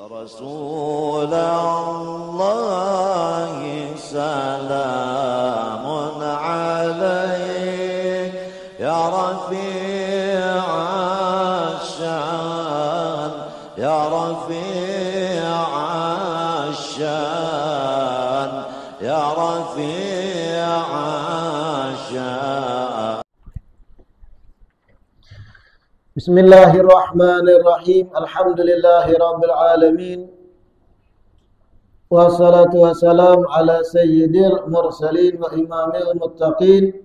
رسول الله سلام عليك يا رفيع الشان يا رفيع الشان يا رفيع الشان. Bismillahirrahmanirrahim. Alhamdulillahirabbil alamin. Wassalatu wassalam ala sayyidil mursalin wa imamil muttaqin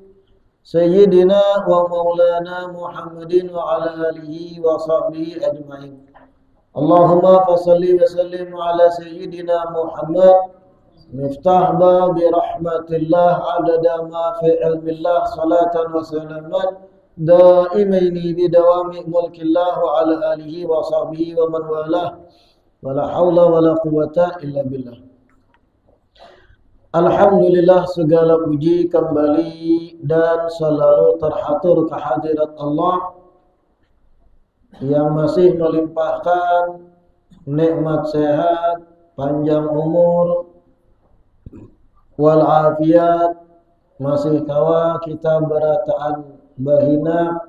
sayyidina wa maulana Muhammadin wa ala alihi wa sahbihi ajmain. Allahumma fasalli wa sallim ala sayyidina Muhammad miftah babi rahmatillah adada ma fi ilmillah salatan wa salaman daimaini bidawami mulkillah wa ala alihi wa sahbihi wa man walah wala haula wala quwata illa billah. Alhamdulillah, segala puji kembali dan selalu terhatur kehadirat Allah yang masih melimpahkan nikmat sehat, panjang umur wal afiat, masih kawa kita berataan bahina,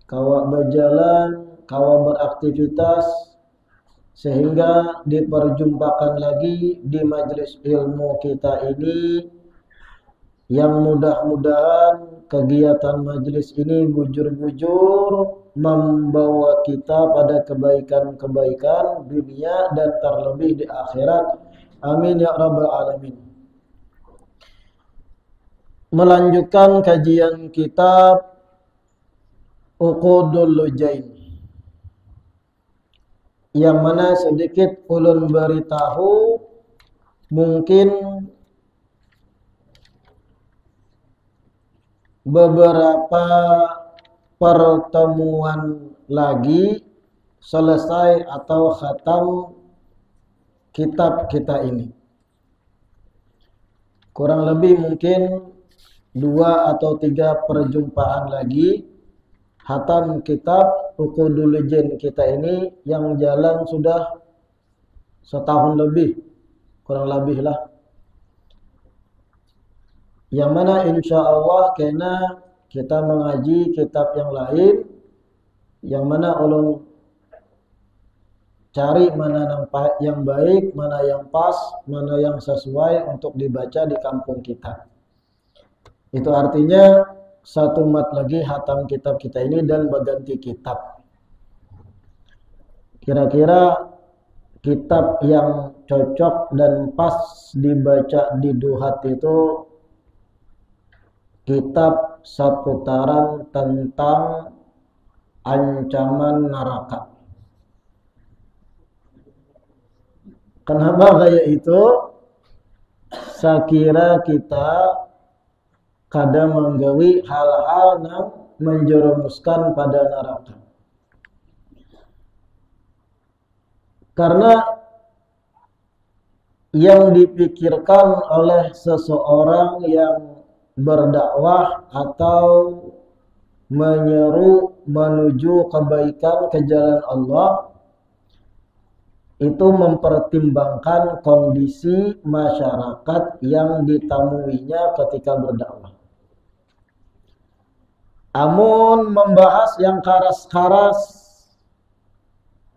kawa berjalan, kawa beraktivitas, sehingga diperjumpakan lagi di majelis ilmu kita ini, yang mudah-mudahan kegiatan majelis ini bujur-bujur membawa kita pada kebaikan-kebaikan dunia dan terlebih di akhirat. Amin ya rabbal alamin. Melanjutkan kajian kitab Uqudul Lujain, yang mana sedikit ulun beritahu, mungkin beberapa pertemuan lagi selesai atau khatam kitab kita ini. Kurang lebih mungkin 2 atau 3 perjumpaan lagi khatam kitab Uqudul Lujain kita ini, yang jalan sudah setahun lebih, kurang lebih lah. Yang mana insya Allah karena kita mengaji kitab yang lain, yang mana ulun cari mana yang baik, mana yang pas, mana yang sesuai untuk dibaca di kampung kita. Itu artinya satu mat lagi hatam kitab kita ini dan berganti kitab. Kira-kira kitab yang cocok dan pas dibaca di duhat itu kitab seputaran tentang ancaman neraka. Kenapa kayak itu? Saya kira kita kadang menggawi hal-hal yang menjerumuskan pada neraka. Karena yang dipikirkan oleh seseorang yang berdakwah atau menyeru menuju kebaikan ke jalan Allah, itu mempertimbangkan kondisi masyarakat yang ditemuinya ketika berdakwah. Amun membahas yang karas-karas,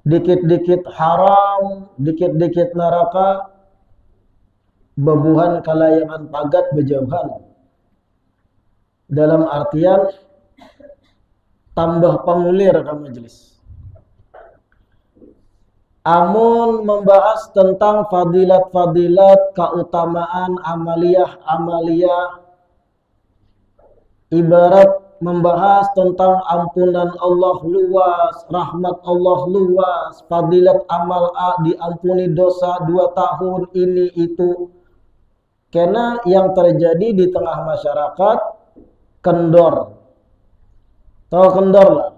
dikit-dikit haram, dikit-dikit neraka, bebuhan kalayangan pagat bejauhan. Dalam artian tambah pengulir ke majelis. Amun membahas tentang fadilat-fadilat, keutamaan amaliyah-amaliyah, ibarat membahas tentang ampunan Allah luas, rahmat Allah luas, fadilat amal A, diampuni dosa 2 tahun, ini itu. Karena yang terjadi di tengah masyarakat kendor. Tahu kendor lah?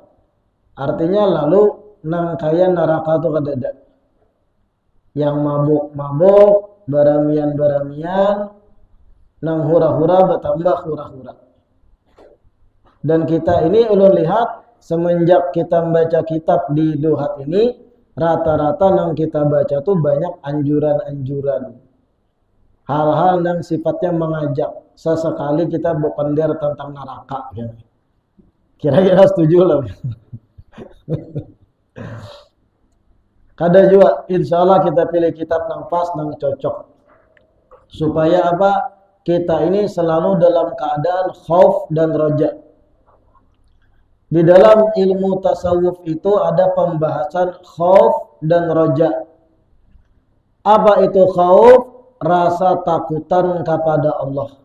Artinya lalu nang kaya neraka tu kadada. Yang mabuk-mabuk, baramian-baramian, nang hura-hura bertambah hura-hura. Dan kita ini ulun lihat semenjak kita membaca kitab di duhat ini, rata-rata yang kita baca tuh banyak anjuran-anjuran. Hal-hal yang sifatnya mengajak. Sesekali kita berpender tentang neraka. Kira-kira setuju lah. Kada juga, insya Allah kita pilih kitab yang pas, yang cocok. Supaya apa? Kita ini selalu dalam keadaan khauf dan roja. Di dalam ilmu tasawuf itu ada pembahasan khauf dan roja. Apa itu khauf? Rasa takutan kepada Allah.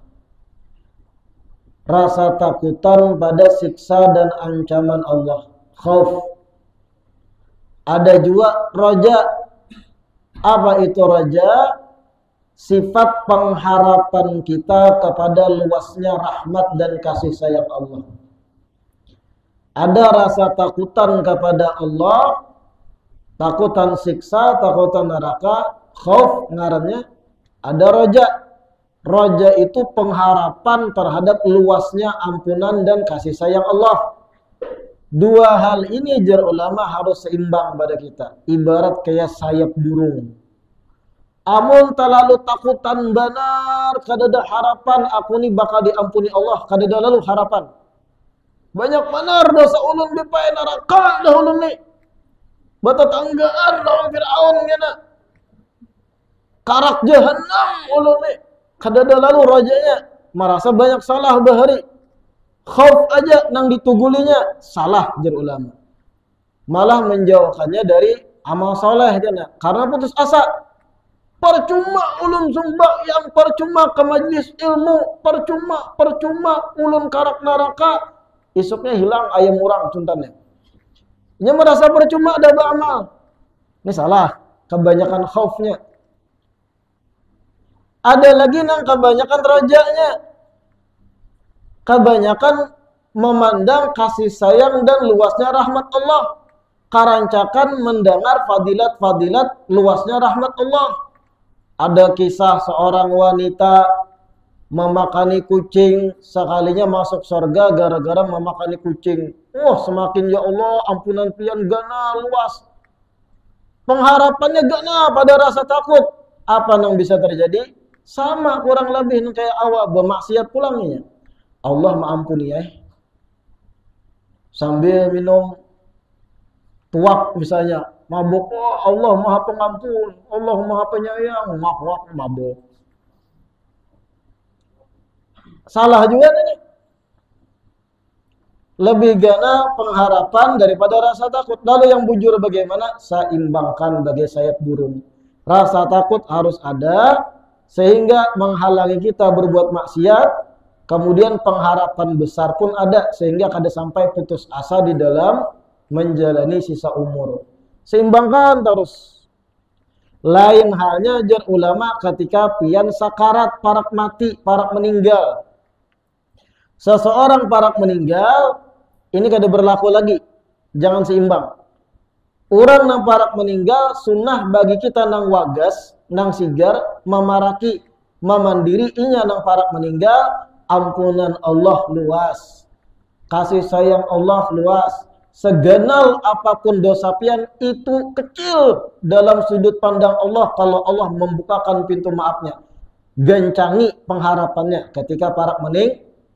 Rasa takutan pada siksa dan ancaman Allah. Khauf. Ada juga roja. Apa itu roja? Sifat pengharapan kita kepada luasnya rahmat dan kasih sayang Allah. Ada rasa takutan kepada Allah, takutan siksa, takutan neraka, khauf ngarannya. Ada roja. Roja itu pengharapan terhadap luasnya ampunan dan kasih sayang Allah. Dua hal ini jar ulama harus seimbang pada kita. Ibarat kayak sayap burung. Amun terlalu takutan benar, kadada harapan aku ni bakal diampuni Allah, kadada lalu harapan. Banyak benar dosa ulun bipai neraka dah ulun ni. Bata tanggaan lawan Fir'aun ngana. Karak jahannam ulun ni. Kadada lalu rajanya merasa banyak salah bahari. Khauf aja nang ditugulinya salah jar ulama. Malah menjauhkannya dari amal soleh jana. Karena putus asa. Percuma ulun sumbah yang percuma ke majlis ilmu. Percuma ulun karak neraka. Isuknya hilang ayam urang cuntannya. Ini merasa percuma ada beramal. Ini salah. Kebanyakan khaufnya. Ada lagi yang kebanyakan rojanya. Kebanyakan memandang kasih sayang dan luasnya rahmat Allah. Karancakan mendengar fadilat-fadilat luasnya rahmat Allah. Ada kisah seorang wanita memakani kucing. Sekalinya masuk surga gara-gara memakani kucing. Semakin ya Allah ampunan pian gana luas. Pengharapannya gana pada rasa takut. Apa yang bisa terjadi? Sama kurang lebih kayak awak bermaksiat pulangnya. Allah maampuni ya. Sambil minum tuak misalnya, mabuk. Allah Maha Pengampun, Allah Maha Penyayang, mabuk. Salah juga ini. Lebih gana pengharapan daripada rasa takut. Lalu yang bujur bagaimana? Seimbangkan bagai sayap burung. Rasa takut harus ada. Sehingga menghalangi kita berbuat maksiat, kemudian pengharapan besar pun ada, sehingga kada sampai putus asa di dalam menjalani sisa umur. Seimbangkan terus. Lain halnya jar ulama ketika pian sakarat, parak mati, parak meninggal. Seseorang parak meninggal, ini kada berlaku lagi. Jangan seimbang. Orang nang parak meninggal, sunnah bagi kita nang wagas, nang sigar, memaraki, memandiri inya nang parak meninggal, ampunan Allah luas. Kasih sayang Allah luas. Segenal apapun dosa pian itu kecil dalam sudut pandang Allah kalau Allah membukakan pintu maafnya. Gencangi pengharapannya ketika parak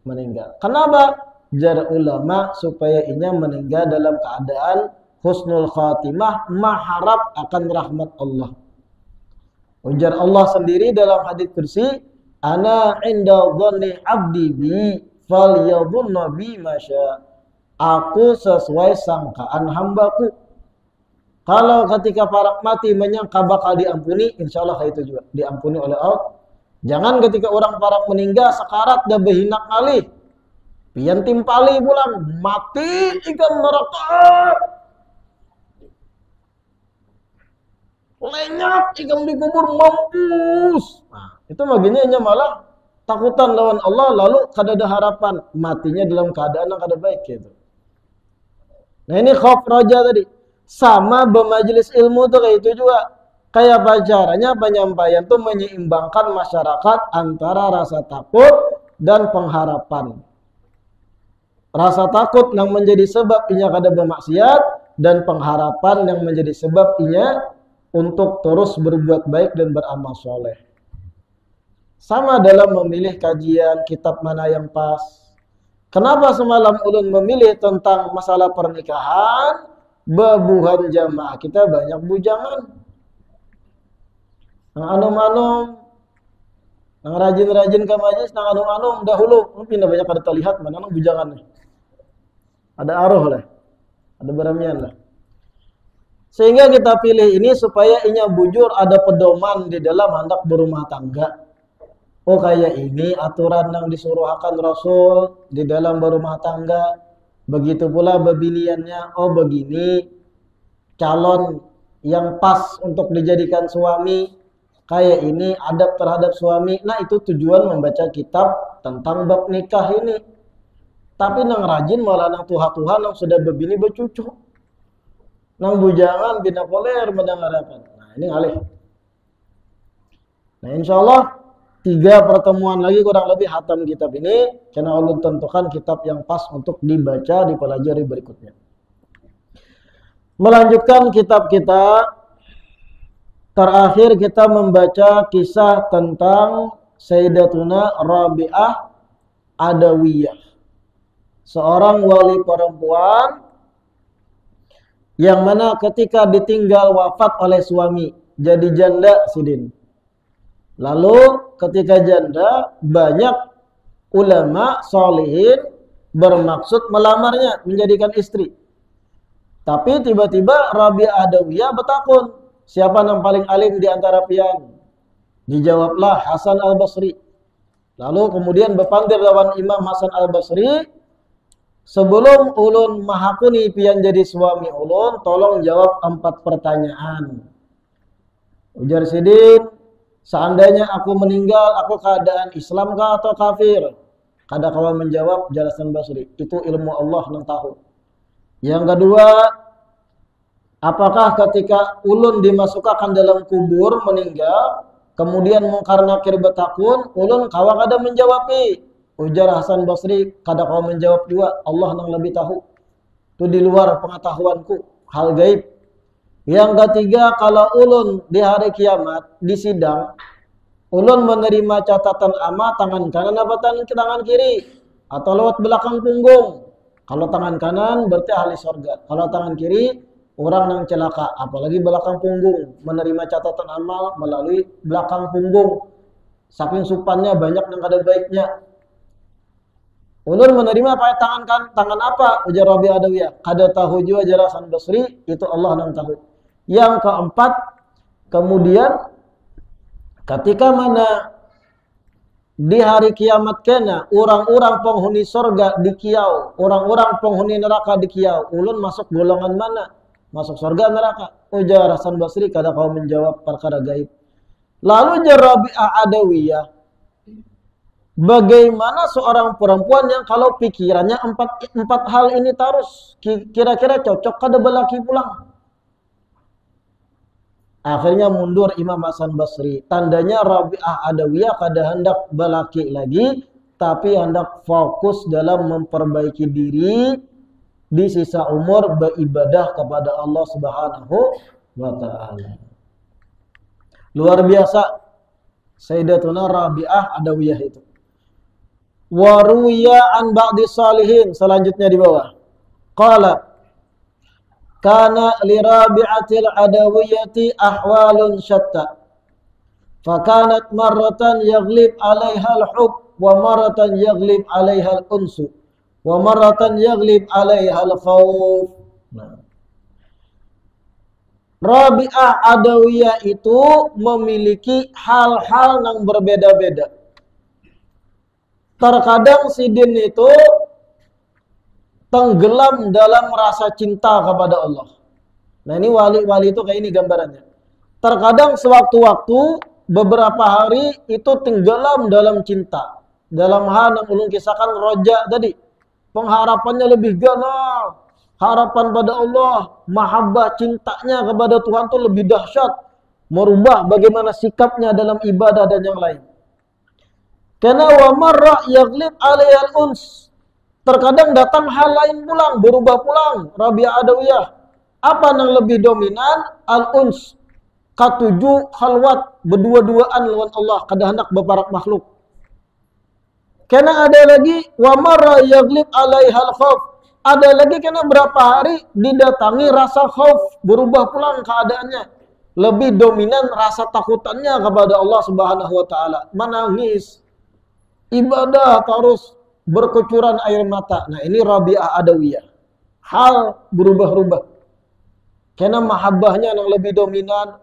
meninggal. Kenapa? Jar ulama supaya inya meninggal dalam keadaan husnul khatimah, maharap akan rahmat Allah. Ujar Allah sendiri dalam hadits kursi, ana inda dhanni abdi bi falyadhunna bi masya. Aku sesuai sangkaan hambaku. Kalau ketika parak mati menyangka bakal diampuni, insya Allah itu juga diampuni oleh Allah. Jangan ketika orang parak meninggal sekarat dan berhinak kali, pian timpali pulang mati ikan neraka. Lenyap ikan dikubur mampus. Nah, itu bagiannya malah takutan lawan Allah lalu kada ada harapan, matinya dalam keadaan yang kada baik gitu. Nah ini khauf roja tadi. Sama bermajelis ilmu tuh kayak itu juga. Kayak caranya penyampaian tuh menyeimbangkan masyarakat antara rasa takut dan pengharapan. Rasa takut yang menjadi sebab inya kada bermaksiat, dan pengharapan yang menjadi sebab inya untuk terus berbuat baik dan beramal soleh. Sama dalam memilih kajian kitab mana yang pas. Kenapa semalam ulun memilih tentang masalah pernikahan? Bebuhan jamaah kita banyak bujangan. Nang anum-anum, nang rajin-rajin ke majlis, nang anum-anum dahulu. Mungkin banyak pada terlihat mana nang bujangan nih. Ada aruh lah, ada beramian lah. Sehingga kita pilih ini supaya inya bujur ada pedoman di dalam hendak berumah tangga. Oh kayak ini aturan yang disuruhkan Rasul di dalam berumah tangga. Begitu pula bebiniannya. Oh begini calon yang pas untuk dijadikan suami. Kayak ini adab terhadap suami. Nah itu tujuan membaca kitab tentang bab nikah ini. Tapi nang rajin malah nang tuha-tuha nang sudah bebini bercucu. Nang bujangan bina poler mendengarkan. Nah ini ngalih. Nah insya Allah 3 pertemuan lagi kurang lebih hatam kitab ini. Karena Allah tentukan kitab yang pas untuk dibaca, dipelajari berikutnya. Melanjutkan kitab kita. Terakhir kita membaca kisah tentang Sayyidatuna Rabi'ah Adawiyah. Seorang wali perempuan yang mana ketika ditinggal wafat oleh suami jadi janda sidin. Lalu ketika janda banyak ulama solihin bermaksud melamarnya menjadikan istri. Tapi tiba-tiba Rabi'ah Adawiyah bertakun, siapa yang paling alim di antara pian? Dijawablah Hasan Al-Basri. Lalu kemudian berpandir lawan Imam Hasan Al-Basri, sebelum ulun mahakuni pian jadi suami ulun, tolong jawab 4 pertanyaan. Ujar sidin, seandainya aku meninggal, aku keadaan Islam kah atau kafir? Kada kawan menjawab jelasan Basri, itu ilmu Allah yang tahu. Yang kedua, apakah ketika ulun dimasukkan dalam kubur meninggal, kemudian mungkar nakir betakun, ulun kawan kada menjawabi. Ujar Hasan Basri, kada kawan menjawab juga, Allah yang lebih tahu. Itu di luar pengetahuanku, hal gaib. Yang ketiga, kalau ulun di hari kiamat, di sidang, ulun menerima catatan amal tangan kanan apa tangan kiri? Atau lewat belakang punggung? Kalau tangan kanan berarti ahli surga. Kalau tangan kiri, orang yang celaka. Apalagi belakang punggung. Menerima catatan amal melalui belakang punggung. Saking supannya banyak yang kada baiknya. Ulun menerima pakai tangan apa? Ujar Rabi'ah Adawiyah. Kada tahu juga ajar Hasan Basri, itu Allah yang tahu. Yang keempat, kemudian ketika mana di hari kiamat kena orang-orang penghuni surga di kiau, orang-orang penghuni neraka di kiau, ulun masuk golongan mana? Masuk surga neraka? Ujar Hasan Basri, kada kau menjawab perkara gaib. Lalu ujar Rabi'ah Adawiyah, bagaimana seorang perempuan yang kalau pikirannya empat hal ini terus, kira-kira cocok kada belaki pulang? Akhirnya mundur Imam Hasan Basri. Tandanya Rabi'ah Adawiyah kada hendak belaki lagi, tapi hendak fokus dalam memperbaiki diri di sisa umur beribadah kepada Allah Subhanahu wa ta'ala. Luar biasa Sayyidatuna Rabi'ah Adawiyah itu. Wa ruwiya an ba'di salihin, selanjutnya di bawah. Qala kana li Rabi'atil Adawiyati ahwalun syatta. Fakanat marratan yaghlib 'alaiha al-hub wa marratan yaghlib 'alaiha al-unsu wa marratan yaghlib 'alaiha al-khawf. Nah. Rabi'ah Adawiyah itu memiliki hal-hal yang berbeda-beda. Terkadang sidin itu tenggelam dalam rasa cinta kepada Allah. Nah ini wali-wali itu kayak ini gambarannya. Terkadang sewaktu-waktu beberapa hari itu tenggelam dalam cinta. Dalam hal yang ulun kisahkan roja tadi. Pengharapannya lebih gana. Harapan pada Allah. Mahabbah cintanya kepada Tuhan itu lebih dahsyat. Merubah bagaimana sikapnya dalam ibadah dan yang lain. Karena wa marra yaghlib 'alaihal uns. Terkadang datang hal lain pulang, berubah pulang. Rabi'ah Adawiyah. Apa yang lebih dominan? Al-uns. Katujuh khalwat, berdua-duaan lawan Allah, kada hendak beparak makhluk. Kena ada lagi wa marra yaglib alaihal khauf. Ada lagi kena berapa hari didatangi rasa khauf, berubah pulang keadaannya. Lebih dominan rasa takutannya kepada Allah Subhanahu wa taala. Menangis. Ibadah terus berkecuran air mata. Nah, ini Rabi'ah Adawiyah. Hal berubah-ubah. Karena mahabbahnya yang lebih dominan,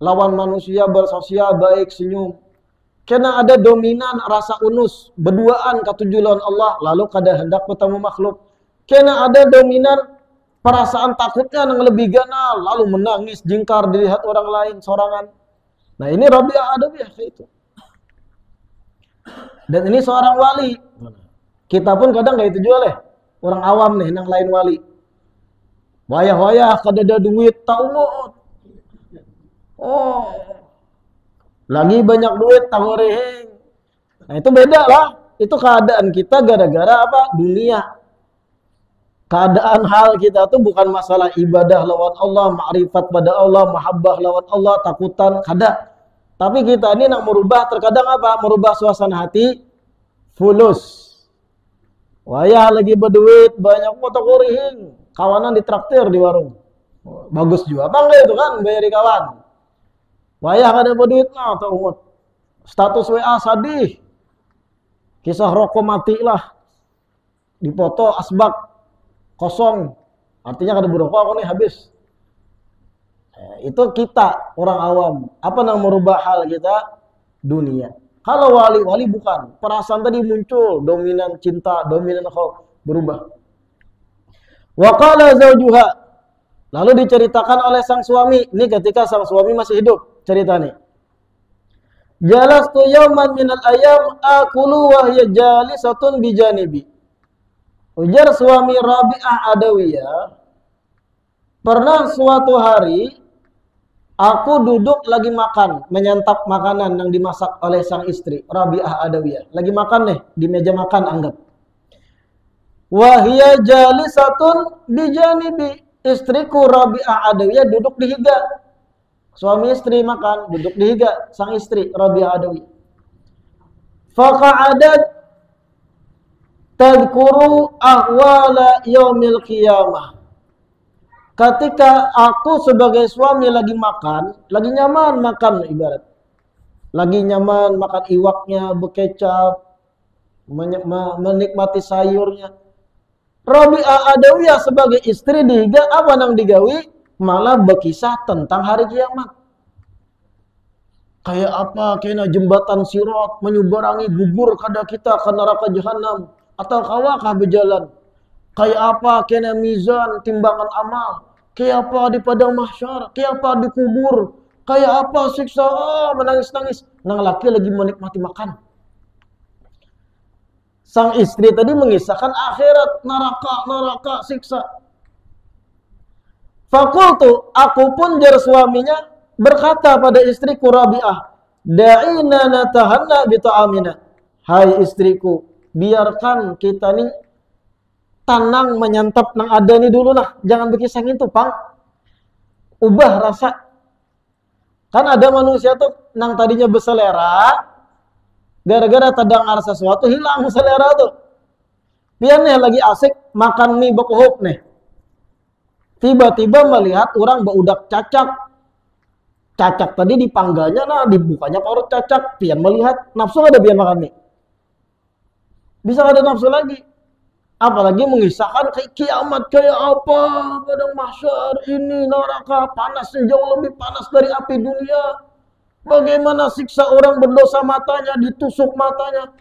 lawan manusia bersosial baik, senyum. Karena ada dominan rasa unus, berduaan katujuh lawan Allah, lalu kada hendak bertemu makhluk. Karena ada dominan perasaan takutnya yang lebih ganal, lalu menangis, jingkar dilihat orang lain, sorangan. Nah, ini Rabi'ah Adawiyah itu. Dan ini seorang wali. Kita pun kadang kayak itu juga leh. Orang awam nih, yang lain wali. Wayah-wayah, kada ada duit, tahu. Oh, lagi banyak duit, tahu reheng. Nah, itu beda lah. Itu keadaan kita gara-gara apa? Dunia. Keadaan hal kita tuh bukan masalah ibadah lawan Allah, ma'rifat pada Allah, mahabbah lawan Allah, takutan, kada. Tapi kita ini nak merubah, terkadang apa? Merubah suasana hati, fulus. Wayah lagi berduit, banyak motor kurihing. Kawanan ditraktir di warung. Bagus juga. Bangga itu kan, bayari kawan. Wayah kada berduit, nah, atau umut. Status WA sadih. Kisah rokok mati lah. Dipoto asbak kosong. Artinya kada berokok, aku nih habis. Itu kita, orang awam. Apa yang merubah hal kita? Dunia. Kalau wali-wali bukan. Perasaan tadi muncul. Dominan cinta, dominan khauf. Berubah. Wa qala zawjuha. Lalu diceritakan oleh sang suami. Ini ketika sang suami masih hidup. Ceritanya. Jalastu yawman minal ayam akulu wa hiya jalisatun bijanibi. Ujar suami Rabi'ah Adawiyah. Pernah suatu hari aku duduk lagi makan, menyantap makanan yang dimasak oleh sang istri, Rabi'ah Adawiyah. Lagi makan nih, di meja makan anggap. Wahia jalisatun bijanibi. Istriku Rabi'ah Adawiyah duduk di higa. Suami istri makan, duduk di higa. Sang istri Rabi'ah Adawiyah. Faqa'adat tadhkuru ahwala yaumil qiyamah. Ketika aku sebagai suami lagi makan, lagi nyaman makan ibarat. Lagi nyaman makan iwaknya, bekecap, menikmati sayurnya. Rabi'ah Adawiyah sebagai istri dihiga apa nang digawi? Malah berkisah tentang hari kiamat. Kayak apa? Kena jembatan Sirat menyeberangi gugur kada kita ke neraka jahanam atau kawakah berjalan. Kayak apa? Kena mizan timbangan amal. Kayak apa di padang mahsyar? Kayak apa di kubur? Kayak apa siksa? Menangis-nangis. Nang laki lagi menikmati makan. Sang istri tadi mengisahkan akhirat, neraka, siksa. Fakultu, aku pun jar suaminya berkata pada istriku Rabi'ah, da'ina natahanna bita'amina. Hai istriku, biarkan kita nih tanang menyantap nang ada nih dulu lah. Jangan berkisah itu, Pang. Ubah rasa. Kan ada manusia tuh nang tadinya berselera, gara-gara terdengar sesuatu hilang selera tuh. Pian nih lagi asik makan mie bekuhup nih. Tiba-tiba melihat orang baudak cacak. Cacak tadi dipangganya, nah dibukanya parut cacak. Pian melihat, nafsu ada pian makan mie. Bisa ada nafsu lagi. Apalagi mengisahkan kayak kiamat kayak apa, padang mahsyar ini neraka panasnya jauh lebih panas dari api dunia. Bagaimana siksa orang berdosa matanya, ditusuk matanya.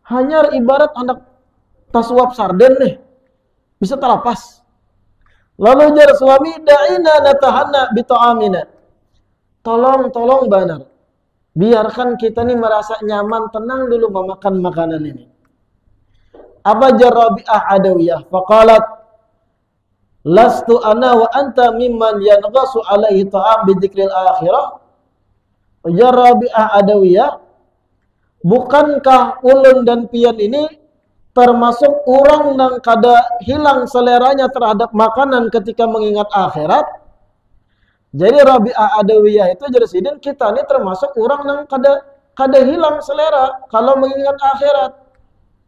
Hanya ibarat anak tasuap sarden nih. Bisa terlepas. Lalu jar suami, da'ina natahanna bita'amina. Tolong benar. Biarkan kita nih merasa nyaman, tenang dulu memakan makanan ini. Apa jar Rabi'ah Adawiyah? Faqalat, lastu ana wa anta mimman yanqasu alaihi ta'am bidzikril akhirah. Jar Rabi'ah Adawiyah, bukankah ulun dan pian ini termasuk orang yang kada hilang seleranya terhadap makanan ketika mengingat akhirat? Jadi Rabi'ah Adawiyah itu jadi sidin kita ini termasuk orang yang kada hilang selera kalau mengingat akhirat.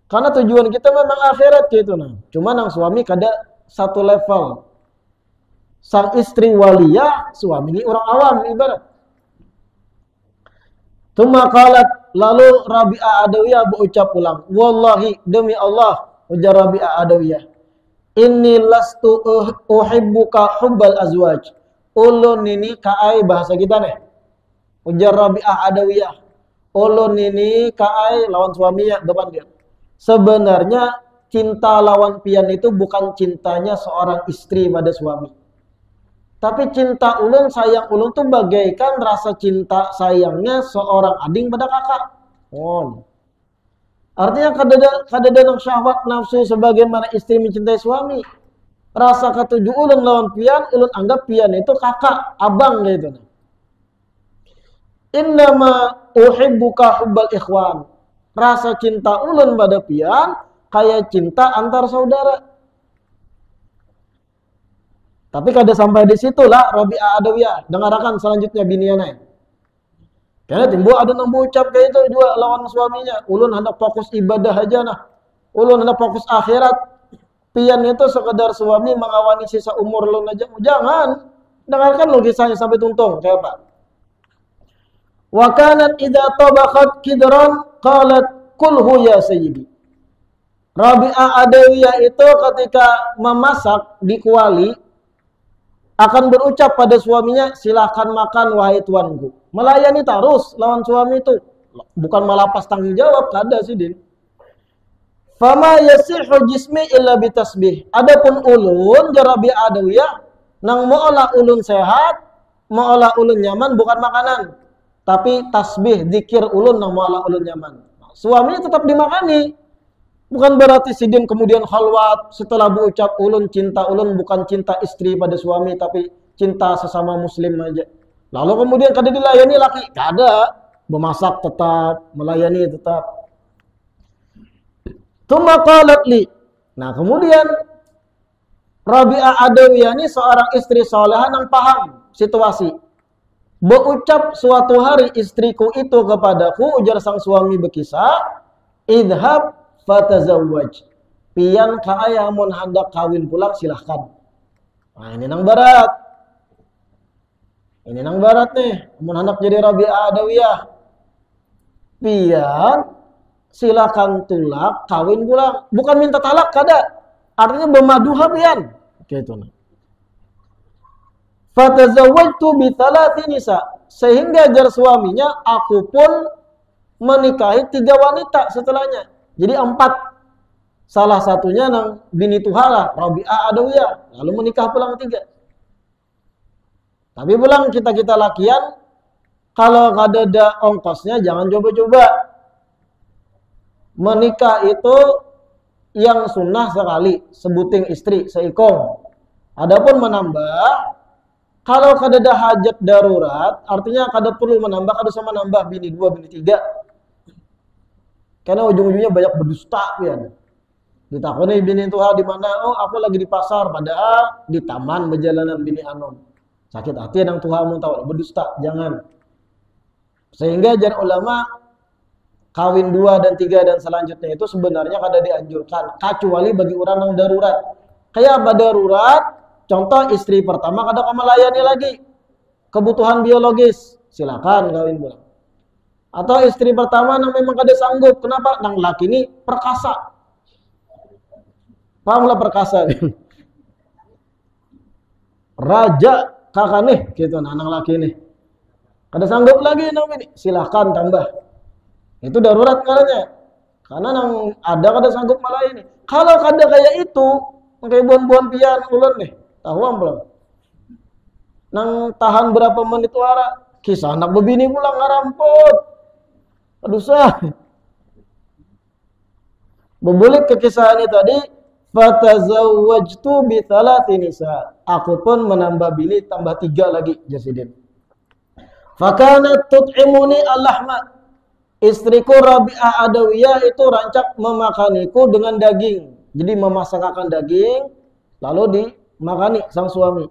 Karena tujuan kita memang akhirat gitu nah. Cuma nang suami kada satu level. Sang istri waliyah, suami ini orang awam ibarat. Tuma qalat, lalu Rabi'ah Adawiyah berucap ulang, wallahi demi Allah, ujar Rabi'ah Adawiyah, inni lastu uhibbuka hubbal azwaj. Ulun ini kaai bahasa kita nih. Ujar Rabi'ah Adawiyah. Ulun ini kaai lawan suaminya depan dia. Sebenarnya cinta lawan pian itu bukan cintanya seorang istri pada suami. Tapi cinta ulun, sayang ulun tuh bagaikan rasa cinta sayangnya seorang ading pada kakak. Oh. Artinya kada ada syahwat nafsu sebagaimana istri mencintai suami. Rasa ketujuh ulun lawan pian, ulun anggap pian itu kakak, abang gitu. Innama uhibbuka hubbal ikhwan. Rasa cinta ulun pada pian kayak cinta antar saudara. Tapi kada sampai di situlah Rabi'ah Adawiyah. Dengarkan selanjutnya biniannya. Karena timbul ada nang ucap kayak itu juga lawan suaminya. Ulun hendak fokus ibadah aja nah. Ulun hendak fokus akhirat. Pian itu sekedar suami mengawani sisa umur ulun aja. Jangan. Dengarkan logisanya sampai tuntung. Kayak apa? Wa kanat idza tabaqat kidran qalat kulhu ya sayyidi. Rabi'ah Adawiyah itu ketika memasak di kuali akan berucap pada suaminya, silakan makan wahai tuanku. Melayani terus lawan suami itu. Bukan melapas tanggung jawab, kada sih din. Fama yasihu jismi illa bitasbih. Adapun ulun Rabi'ah Adawiyah nang maulah ulun sehat, maulah ulun nyaman bukan makanan, tapi tasbih, zikir ulun nang maulah ulun nyaman. Suaminya tetap dimakani. Bukan berarti sidin kemudian khalwat setelah berucap ulun cinta ulun bukan cinta istri pada suami tapi cinta sesama muslim aja. Lalu kemudian kada dilayani laki, kada, memasak tetap, melayani tetap. Tsumma qalat li. Nah, kemudian Rabi'ah Adawiyah ini seorang istri salehah yang paham situasi. Berucap suatu hari istriku itu kepadaku, ujar sang suami berkisah, idhab fatazawwaj. Pian kaaya mun hendak kawin pulang silahkan. Nah, ini nang barat. Ini nang barat nih. Mun hendak jadi Rabi'ah Adawiyah. Pian silahkan tulak kawin pulang. Bukan minta talak kada. Artinya bemaduha pian. Gitu nah. Fatazawwajtu bi thalathi nisa. Sehingga jar suaminya aku pun menikahi 3 wanita setelahnya. Jadi 4. Salah satunya nang bini tuhala, Rabi'ah Adawiyah. Lalu menikah pulang 3. Tapi pulang kita lakian, kalau kada ada ongkosnya jangan coba-coba. Menikah itu yang sunnah sekali, sebuting istri, seikong. Adapun menambah, kalau kada ada hajat darurat, artinya kada perlu menambah, kada sama menambah bini 2, bini 3. Karena ujung-ujungnya banyak berdusta ya. Ditakoni bini tuha di mana? Oh, aku lagi di pasar, padahal di taman berjalanan bini anom. Sakit hati nang tuha mun tahu berdusta, jangan. Sehingga jar ulama kawin 2 dan 3 dan selanjutnya itu sebenarnya kada dianjurkan kecuali bagi orang yang darurat. Kayak darurat, contoh istri pertama kada melayani lagi kebutuhan biologis, silakan kawin pulang. Atau istri pertama nang memang kada sanggup, kenapa? Nang laki ini perkasa. Pahamlah perkasa. Raja kakak nih, gitu nah nang laki ini. Kada sanggup lagi nang ini, silahkan tambah. Itu darurat karena. Karena nang ada kada sanggup malah ini. Kalau kada kayak itu, kayak buan-buan pian ulun nih, tahuan belum? Nang tahan berapa menit wara, kisah anak bebini pulang ngarampot. Aduh sah. Berbulik ke kisah ini tadi, fatazawwajtu bi thalathi nisa. Aku pun menambah bini tambah 3 lagi jasidin. Fakanat tut'imuni al-lahma. Istriku Rabi'ah Adawiyah itu rancak memakaniku dengan daging. Jadi memasakkan daging lalu dimakani sang suami.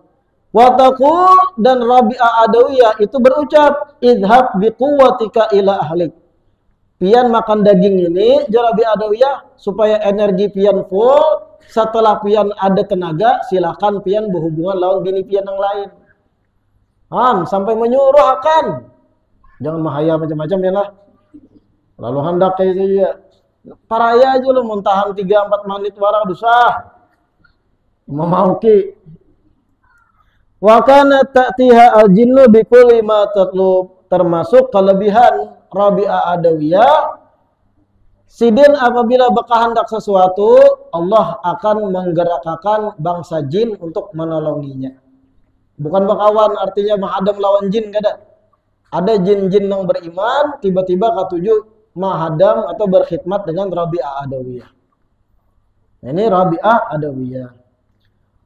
Wa taqul, dan Rabi'ah Adawiyah itu berucap, idhab biquwwatika ila ahlik. Pian makan daging ini, Rabi'ah Adawiyah, supaya energi pian full. Setelah pian ada tenaga, silakan pian berhubungan lawan bini pian yang lain. Sampai menyuruh akan. Jangan mahaya macam-macam ya lah. Lalu hendak kayak itu ya. Paraya aja lu muntahan 3-4 menit warang dusah. Mau ki. Wa kana ta'tiha al-jinnu bi kulli ma tatlub, termasuk kelebihan Rabi'ah Adawiyah. Sidin apabila berkehendak sesuatu, Allah akan menggerakkan bangsa jin untuk menolonginya. Bukan berkawan artinya menghadam lawan jin, gak ada. Ada jin-jin yang beriman, tiba-tiba ketujuh menghadam atau berkhidmat dengan Rabi'ah Adawiyah. Ini Rabi'ah Adawiyah.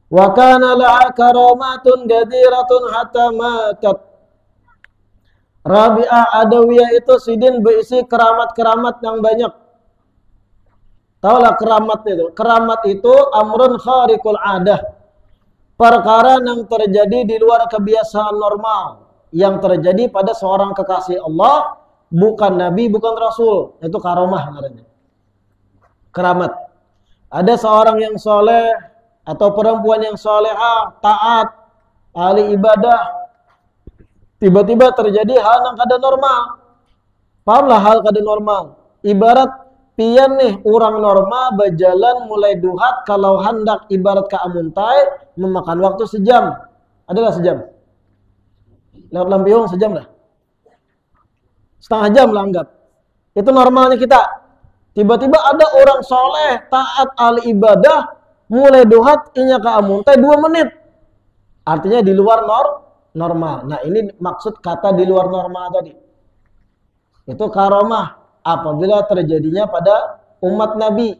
Wa kana laha karamatun gadiratun hatta matat. Rabi'ah Adawiyah itu sidin berisi keramat-keramat yang banyak. Taulah keramat itu. Keramat itu amrun khariqul adah. Perkara yang terjadi di luar kebiasaan normal. Yang terjadi pada seorang kekasih Allah. Bukan Nabi, bukan Rasul. Itu karomah namanya. Keramat. Ada seorang yang soleh. Atau perempuan yang solehah, taat, ahli ibadah. Tiba-tiba terjadi hal yang kada normal. Pahamlah hal kada normal. Ibarat pian nih, orang normal berjalan mulai duhat, kalau hendak ibarat ke amuntai, memakan waktu sejam. Adalah sejam? Lewat lampiung sejam lah. Setengah jam lah anggap. Itu normalnya kita. Tiba-tiba ada orang soleh, taat, ahli ibadah, mulai duhat, inya ke amuntai 2 menit. Artinya di luar normal. Nah ini maksud kata di luar normal tadi. Itu karomah. Apabila terjadinya pada umat Nabi.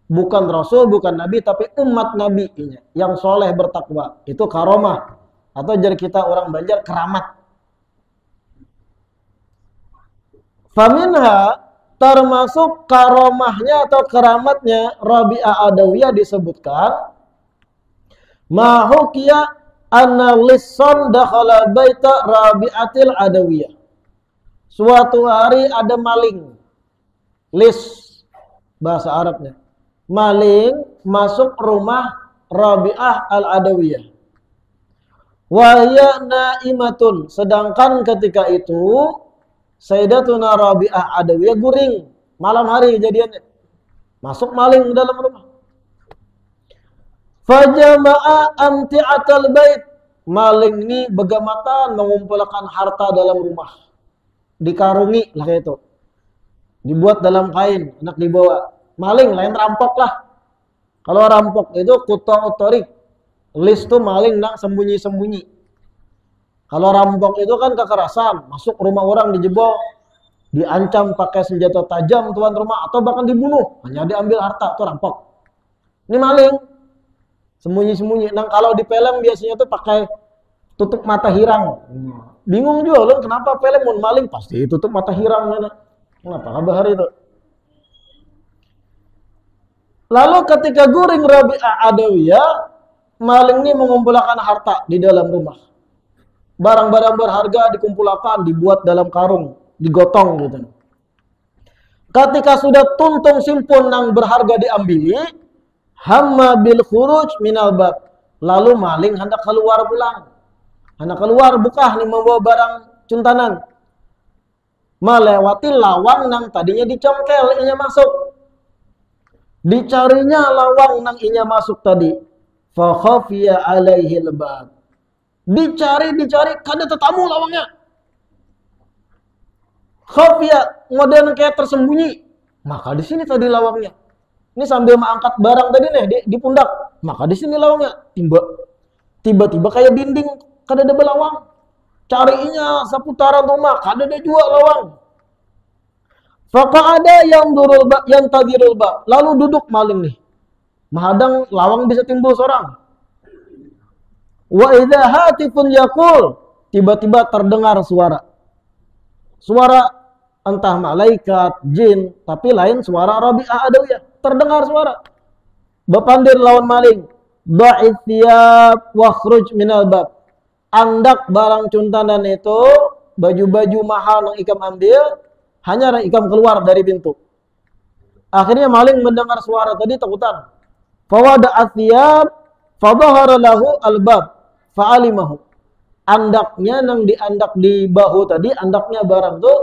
Bukan Rasul, bukan Nabi, tapi umat Nabi. Yang soleh bertakwa. Itu karomah. Atau jadi kita orang Banjar, keramat. Faminha, termasuk karomahnya atau keramatnya Rabi'ah Adawiyah disebutkan. Mahukiya anna lisson dakhala baita Rabi'atil Adawiyah. Suatu hari ada maling. Lis, bahasa Arabnya. Maling masuk rumah Rabi'ah Al-Adawiyah. Wahya naimatun. Sedangkan ketika itu Sayyidatuna Rabi'ah Adawiyah guring. Malam hari kejadiannya. Masuk maling ke dalam rumah. Fajama'a amti'atal bait. Maling ini begamatan mengumpulkan harta dalam rumah. Dikarungi lah kayak itu. Dibuat dalam kain, hendak dibawa. Maling lain rampok lah. Kalau rampok itu kuto otorik. Lis tuh maling nak sembunyi-sembunyi. Kalau rampok itu kan kekerasan, masuk rumah orang dijebol, diancam pakai senjata tajam tuan rumah atau bahkan dibunuh, hanya diambil harta, itu rampok. Ini maling. Sembunyi-sembunyi. Nah, kalau di film biasanya tuh pakai tutup mata hirang. Bingung juga loh, kenapa film mun maling pasti tutup mata hirang. Kenapa kabar itu? Lalu ketika guring Rabi'ah Adawiyah, maling ini mengumpulkan harta di dalam rumah. Barang-barang berharga dikumpulkan, dibuat dalam karung, digotong gitu. Ketika sudah tuntung simpun yang berharga diambili, hamma bil khuruj minal bab. Lalu maling hendak keluar pulang. Hendak keluar buka nih membawa barang cuntanan. Melewati lawang yang tadinya dicongkel, inya masuk. Dicarinya lawang yang inya masuk tadi. Fa khafiya alaihi al-bab. Dicari, kada tetamu lawangnya. Khafiya, modern kayak tersembunyi. Maka di sini tadi lawangnya. Ini sambil mengangkat barang tadi nih di pundak. Maka di sini lawangnya. Tiba-tiba kayak dinding, kada ada belawang. Carinya seputaran rumah, kada ada juga lawang. Faqa'ada yang tadirul bab. Lalu duduk maling nih. Menghadang lawang bisa timbul seorang. Wa idza hatifun yaqul, tiba-tiba terdengar suara. Suara entah malaikat, jin, tapi lain suara Rabi'ah Adawiyah. Terdengar suara. Bepandir lawan maling. Ba'ith thiyab wa khruj minal bab. andak barang cuntanan itu, baju-baju mahal yang ikam ambil, hanya yang ikam keluar dari pintu. Akhirnya maling mendengar suara tadi takutan. Fawada athiyab, fadhahara lahu albab, fa'alimahu. Andaknya yang diandak di bahu tadi, andaknya barang tuh,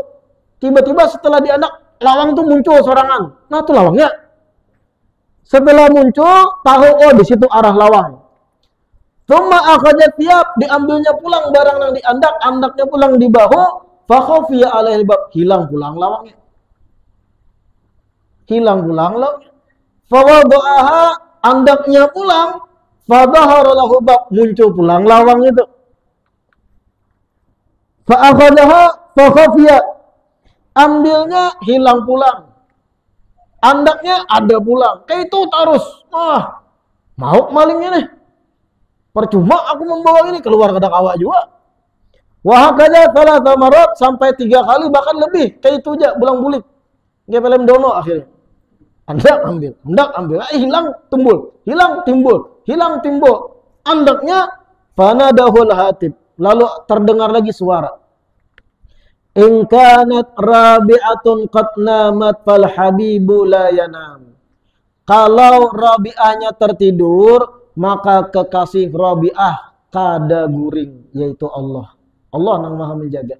tiba-tiba setelah diandak, lawang tuh muncul sorangan. Nah tuh lawangnya. Setelah muncul, tahu oh di situ arah lawang. Tsumma akhadha thiyab, diambilnya pulang barang yang diandak, andaknya pulang di bahu, fa khafiya alaihi bab, hilang pulang lawangnya. Hilang pulang lawangnya. Fa wada'aha, andaknya pulang, fa dhahara lahu bab, muncul pulang lawang itu. Fa akhadaha fa khafiya, ambilnya hilang pulang. Andaknya ada pulang. Kayak itu terus. Mau malingnya nih. Percuma aku membawa ini keluar ke awak juga. Wahakanya salah samarat sampai 3 kali bahkan lebih. Kayak itu aja bulang-bulik. Dia pelem dono akhirnya. Andak ambil. Hilang timbul. Hilang timbul. Hilang timbul. Andaknya fanadahul hatib. Lalu terdengar lagi suara. In kanat rabi'atun qad namat fal habibu la yanam. Kalau Rabi'ahnya tertidur, maka kekasih Rabi'ah kada guring, yaitu Allah. Allah yang Maha menjaga.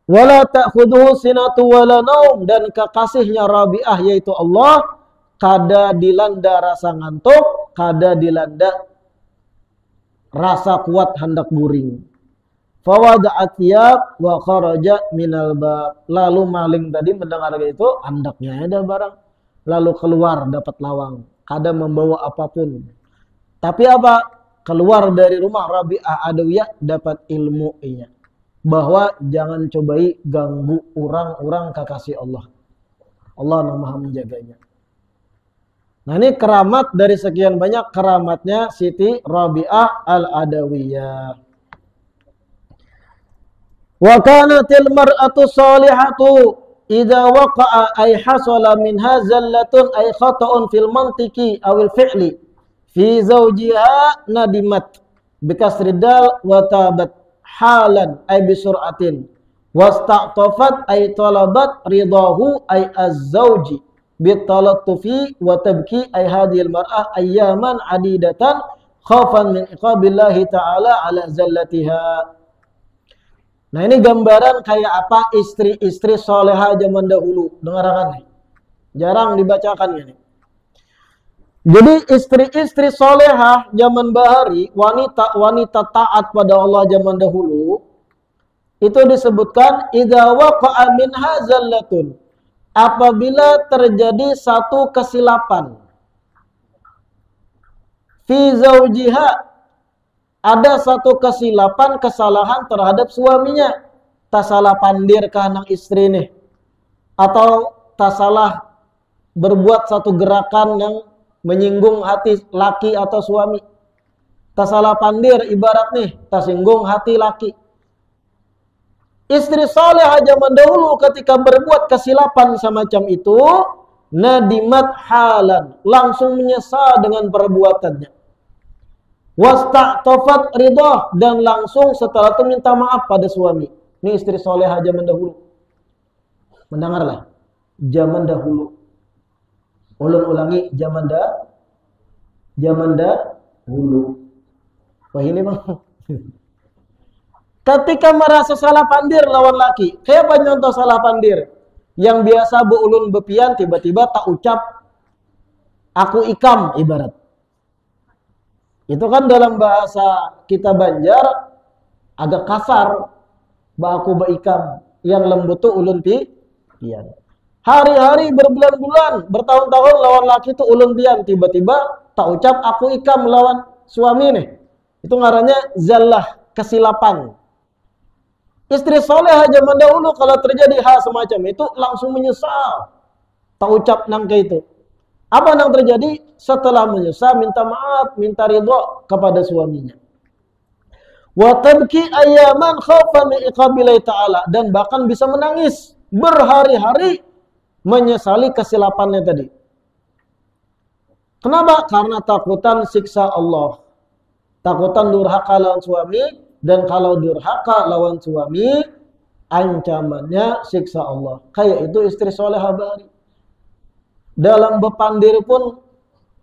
Wala ta'khudhuhu sinatu wala naum, dan kekasihnya Rabi'ah yaitu Allah kada dilanda rasa ngantuk, kada dilanda rasa kuat hendak guring. Fawada'at thiyab wa kharaja minal bab. Lalu maling tadi mendengar itu, andaknya ada barang. Lalu keluar dapat lawang. Kada membawa apapun. Tapi apa? Keluar dari rumah Rabi'ah Adawiyah dapat ilmu nya. Bahwa jangan cobai ganggu orang-orang kekasih Allah. Allah yang Maha menjaganya. Nah ini keramat dari sekian banyak keramatnya Siti Rabi'ah Al-Adawiyah. Wa kanatil mar'atu salihatu idza waqa'a ay hasala minha zallatun ay khata'un fil mantiqi awil fi'li fi zawjiha nadimat bikasri dal wa tabat halan ay bisur'atin wasta'tafat ay talabat ridahu ay az-zawji bitalattufi wa tabki ay hadhil mar'ah ayyaman adidatan khafan min iqabillahi ta'ala ala zallatiha. Nah ini gambaran kayak apa istri-istri soleha zaman dahulu. Dengarkan nih. Jarang dibacakan ini. Jadi istri-istri soleha zaman bahari, wanita taat pada Allah zaman dahulu, itu disebutkan idza waqa'a minha zallatun. Apabila terjadi satu kesilapan. Fi zawjiha, ada satu kesilapan, kesalahan terhadap suaminya. Tak salah pandir ke anak istri nih. Atau tak salah berbuat satu gerakan yang menyinggung hati laki atau suami. Tak salah pandir ibarat nih, tak singgung hati laki. Istri saleh zaman dahulu ketika berbuat kesilapan semacam itu, nadimat halan, langsung menyesal dengan perbuatannya. Wasta'tafat ridha, dan langsung setelah itu minta maaf pada suami. Ini istri solehah zaman dahulu. Mendengarlah. Zaman dahulu. Ulang-ulangi zaman dahulu. Wah ini bang. Ketika merasa salah pandir lawan laki. Kayak apa contoh salah pandir? Yang biasa beulun bepian tiba-tiba tak ucap aku ikam ibarat. Itu kan dalam bahasa kita Banjar agak kasar. Baku baikam. Yang lembut tuh ulun pian. Hari-hari berbulan-bulan, bertahun-tahun lawan laki itu ulun pian. Tiba-tiba tak ucap aku ikam lawan suami nih. Itu ngarannya zallah, kesilapan. Istri soleh zaman dahulu kalau terjadi hal semacam itu langsung menyesal. Tak ucap nangka itu. Apa yang terjadi? Setelah menyesal, minta maaf, minta ridho kepada suaminya. Wa tabki ayyaman khawfan min iqabillahi ta'ala, dan bahkan bisa menangis berhari-hari menyesali kesilapannya tadi. Kenapa? Karena takutan siksa Allah. Takutan durhaka lawan suami, dan kalau durhaka lawan suami, ancamannya siksa Allah. Kayak itu istri solehah bari. Dalam bepandir pun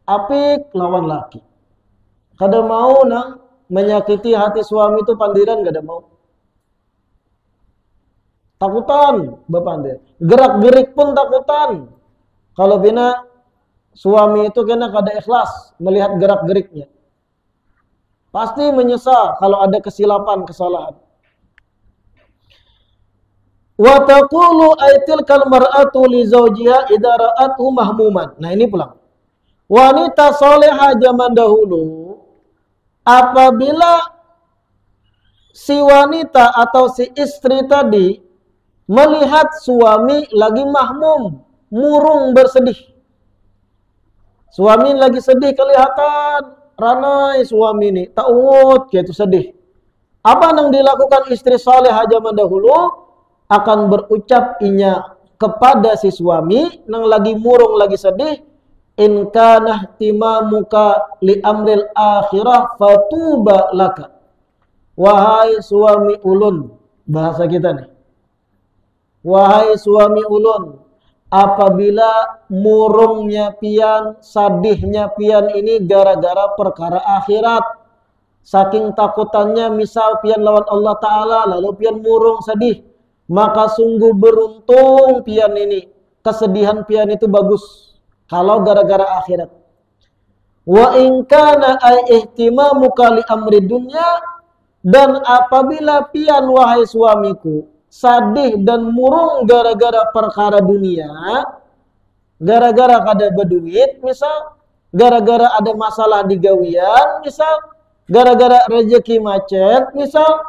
apik lawan laki. Kada mau nang menyakiti hati suami itu pandiran, kada mau. Takutan bepandir. Gerak-gerik pun takutan. Kalau bina suami itu kena kada ikhlas melihat gerak-geriknya. Pasti menyesal kalau ada kesilapan, kesalahan. Wa taqulu aitil kal mar'atu li zawjiha idza ra'athu mahmuman. Nah, ini pulang. Wanita solehah zaman dahulu apabila si wanita atau si istri tadi melihat suami lagi mahmum, murung bersedih. Suami lagi sedih kelihatan, ranai suami ini, ta'ud gitu sedih. Apa yang dilakukan istri solehah zaman dahulu? Akan berucap inya kepada si suami yang lagi murung, lagi sedih, in kana ihtimamuka li amril akhirah fatuba laka. Wahai suami ulun, bahasa kita nih. Wahai suami ulun, apabila murungnya pian, sadihnya pian ini gara-gara perkara akhirat, saking takutannya misal pian lawan Allah Ta'ala, lalu pian murung sedih, maka sungguh beruntung pian ini. Kesedihan pian itu bagus kalau gara-gara akhirat. Wa in kana ay ihtimamuka li amri dunya, dan apabila pian wahai suamiku sadih dan murung gara-gara perkara dunia, gara-gara kada berduit misal, gara-gara ada masalah di gawian misal, gara-gara rezeki macet misal,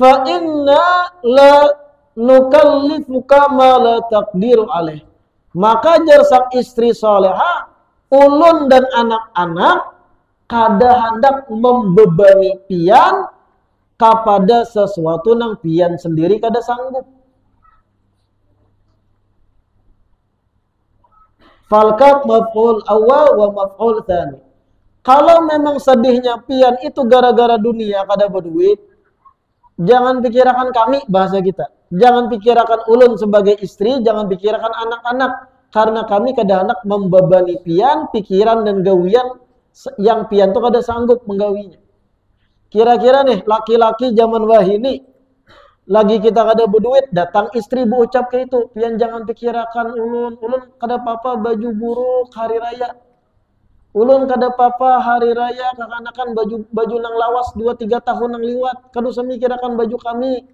fa inna la nukallifuka ma la taqdiru alaih. Maka jar sang istri salehah, ulun dan anak-anak kada hendak membebani pian kepada sesuatu nang pian sendiri kada sanggup. Falkat maf'ul awal wa maf'ul tsani. Kalau memang sedihnya pian itu gara-gara dunia kada berduit, jangan pikirkan kami, bahasa kita. Jangan pikirkan ulun sebagai istri, jangan pikirkan anak-anak. Karena kami kada hendak membebani pian, pikiran dan gawian yang pian itu kada sanggup menggawinya. Kira-kira nih, laki-laki zaman wahini, lagi kita kada berduit, datang istri berucap ke itu, pian jangan pikirkan ulun kada apa-apa baju buruk hari raya. Ulun kada apa-apa hari raya kakanakan baju nang lawas 2-3 tahun nang liwat. Kada usah mikirkan baju kami.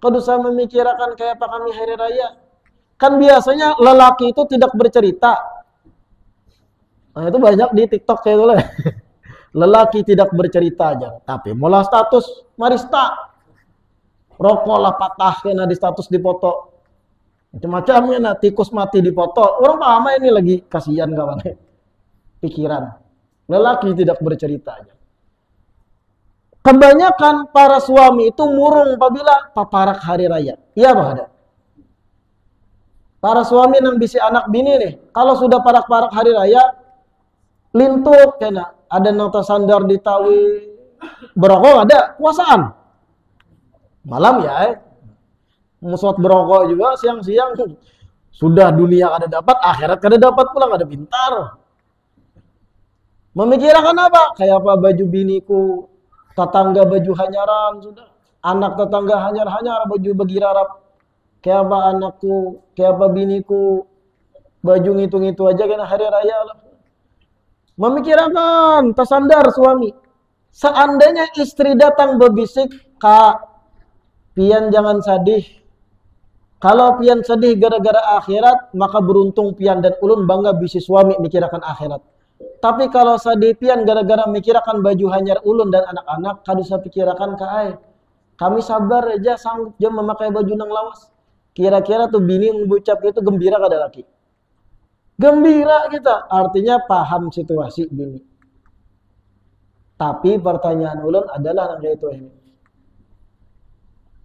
Kada usah memikirkan kayak apa kami hari raya. Kan biasanya lelaki itu tidak bercerita. Nah, itu banyak di TikTok kayak itu lah. Lelaki tidak bercerita aja, tapi mulai status marista. Rokok lah patah kena di status di foto. Macam-macamnya nah, tikus mati di foto. Orang paham ini lagi kasihan kawan. Pikiran. Lelaki tidak bercerita aja. Kebanyakan para suami itu murung apabila paparak hari raya. Iya bah ada. Para suami nang bisi anak bini nih, kalau sudah parak-parak hari raya, lintuk kena. Ada nang tersandar di tawi, berokok ada, puasaan. Malam ya, musot berokok juga siang-siang. Sudah dunia kada dapat, akhirat kada dapat pulang, kada pintar. Memikirkan apa? Kayak apa baju biniku, tetangga baju hanyaran sudah. Anak tetangga hanyar-hanyar baju begirarap. Kayak apa anakku, kayak apa biniku, baju ngitung-ngitung aja kena hari raya lah. Memikirkan tersandar suami. Seandainya istri datang berbisik, Kak, pian jangan sedih. Kalau pian sedih gara-gara akhirat, maka beruntung pian dan ulun bangga bisi suami mikirkan akhirat. Tapi kalau sedih pian gara-gara mikirkan baju hanyar ulun dan anak-anak, kada usah pikirkan Kak. Kami sabar aja sanggup jam memakai baju nang lawas. Kira-kira tuh bini mengucap itu gembira kada laki? Gembira kita, artinya paham situasi bini. Tapi pertanyaan ulun adalah yang itu ini.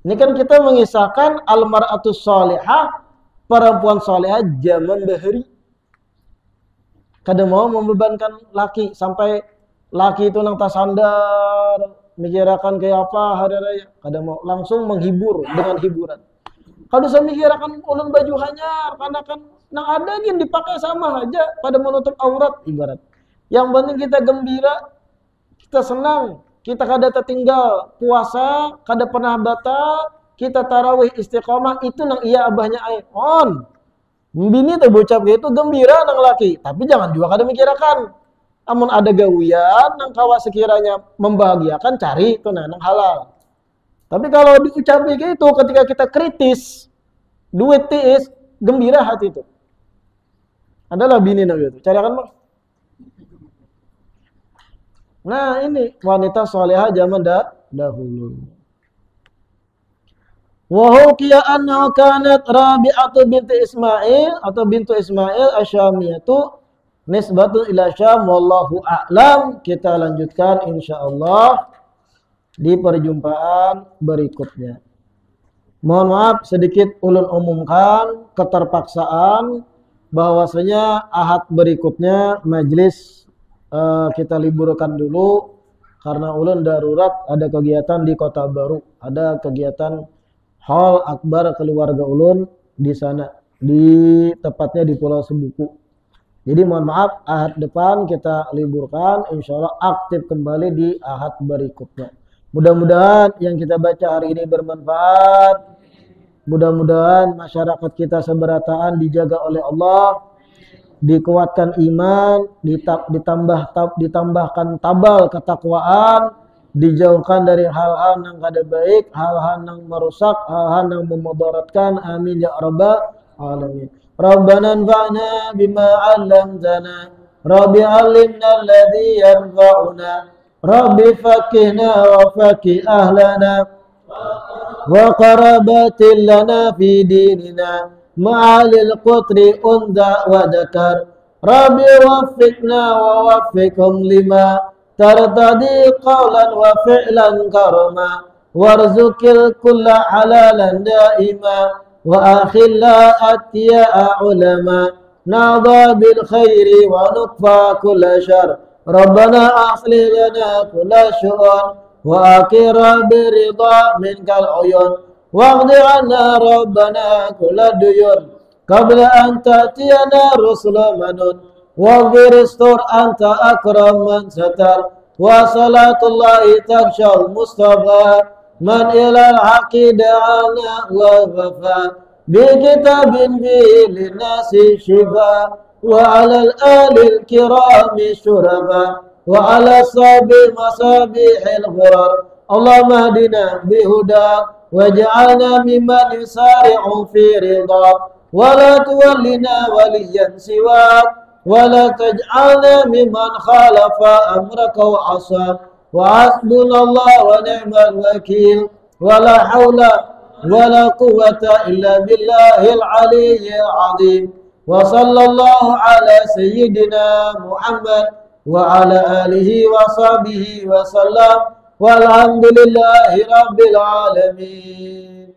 Ini kan kita mengisahkan almar'atus salihah, perempuan salihah zaman bahari. Kada mau membebankan laki sampai laki itu nang tasandar, mikirakan kayak apa hari raya, kada mau langsung menghibur dengan hiburan. Kalau bisa mikirakan ulun baju hanyar, karena kan nang ada gin dipakai sama aja pada menutup aurat ibarat. Yang penting kita gembira, kita senang, kita kada tertinggal puasa, kada pernah batal, kita tarawih istiqomah, itu nang iya abahnya ae. On. Bini tuh bocap gitu gembira nang laki, tapi jangan juga kada mikirakan. Amun ada gawian nang kawa sekiranya membahagiakan, cari itu nang halal. Tapi kalau diucapi gitu ketika kita kritis, duit tiis, gembira hati itu. Adalah bini nang gitu. Cari akan Bang. Nah, ini wanita salehah zaman dahulu. Wa hukiya annahu kanat Rabi'atu binti Ismail atau bintu Ismail Asyamiyatu nisbatun ila Syam wallahu a'lam. Kita lanjutkan insyaallah di perjumpaan berikutnya. Mohon maaf sedikit ulun umumkan keterpaksaan bahwasanya ahad berikutnya majelis kita liburkan dulu karena ulun darurat ada kegiatan di Kota Baru, ada kegiatan hall akbar keluarga ulun di sana, di tepatnya di Pulau Sebuku. Jadi mohon maaf ahad depan kita liburkan, insyaallah aktif kembali di ahad berikutnya. Mudah-mudahan yang kita baca hari ini bermanfaat. Mudah-mudahan masyarakat kita seberataan dijaga oleh Allah, dikuatkan iman, ditambahkan tabal ketakwaan, dijauhkan dari hal-hal yang kada baik, hal-hal yang merusak, hal-hal yang memudaratkan. Amin ya rabbal alamin. Rabbana anfa'na bima 'allamtana, Rabbi 'allimna alladhi yanfa'una, Rabbi fakihna wa fakih ahlana wa qarabatin lana fi dinina ma'alil qutri unda wa dakar. Rabbi waffiqna wa waffiqhum lima tartadi qawlan wa fi'lan karama warzukil kulla halalan daima wa akhilla atya'a ulama nada bil khairi wa nukfa kulla syar. Rabbana aslih lana kulla syu'un wa akira birida minkal uyun waqdi anna rabbana kulla duyun qabla an ta'tiyana rusula manun waghfir istur anta akram man satar wa salatullahi tabshal mustafa man ilal haqi da'ana wa wafa bi kitabin bi linnasi shifa wa alal alil kirami syurafa wa ala sabi masabihil ghurar. Allahumma hadina bihuda waj'alna mimman yusari'u fi ridha wa la tuwallina waliyan siwak wa la taj'alna mimman khalafa amraka wa asab wa hasbunallahu wa ni'mal wakil wa la hawla wa la quwwata illa billahil aliyyil azim. Wa sallallahu ala sayyidina Muhammad wa ala alihi wa sahbihi wa sallam walhamdulillahi rabbil alamin.